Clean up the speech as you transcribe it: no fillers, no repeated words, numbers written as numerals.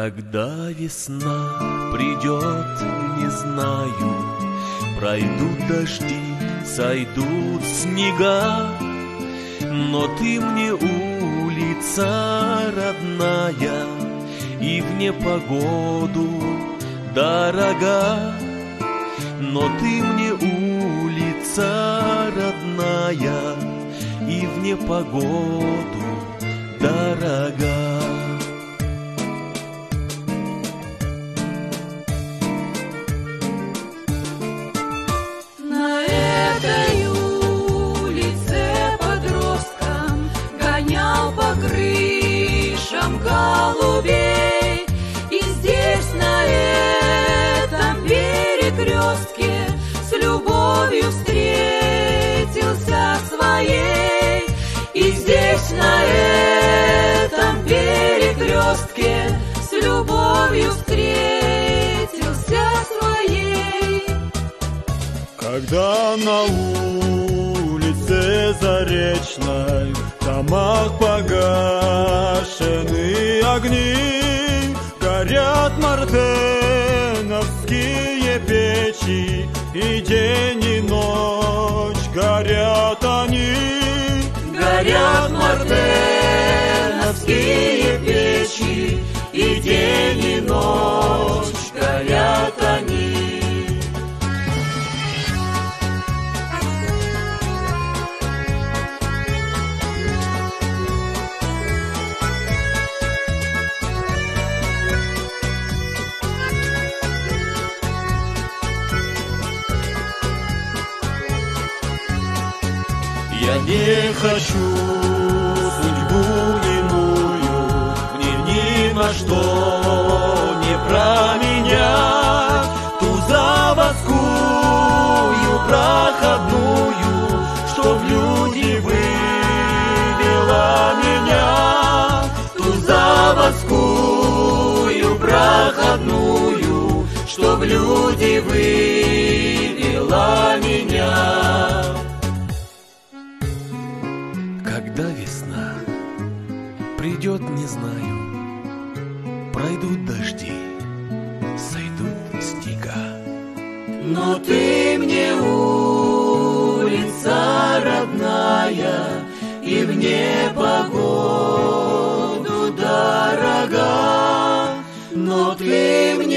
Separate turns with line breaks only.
Когда весна придет, не знаю, пройдут дожди, сойдут снега, но ты мне улица родная и в непогоду дорога. Но ты мне улица родная и в непогоду дорога.
На этой улице подростком гонял по крышам голубей, и здесь на этом перекрестке с любовью встретился своей. И здесь на этом перекрестке с любовью встретился своей.
Когда на улице Заречной в домах погашены огни, горят мартеновские печи, и день и ночь горят они.
Горят мартеновские печи, и день и ночь горят они.
Я не хочу судьбу иную, мне ни на что не променять ту заводскую проходную, что в люди вывела меня. Ту заводскую проходную, что в люди вывела меня. Когда весна придет, не знаю, пройдут дожди, сойдут снега.
Но ты мне улица родная и в непогоду дорога. Но ты мне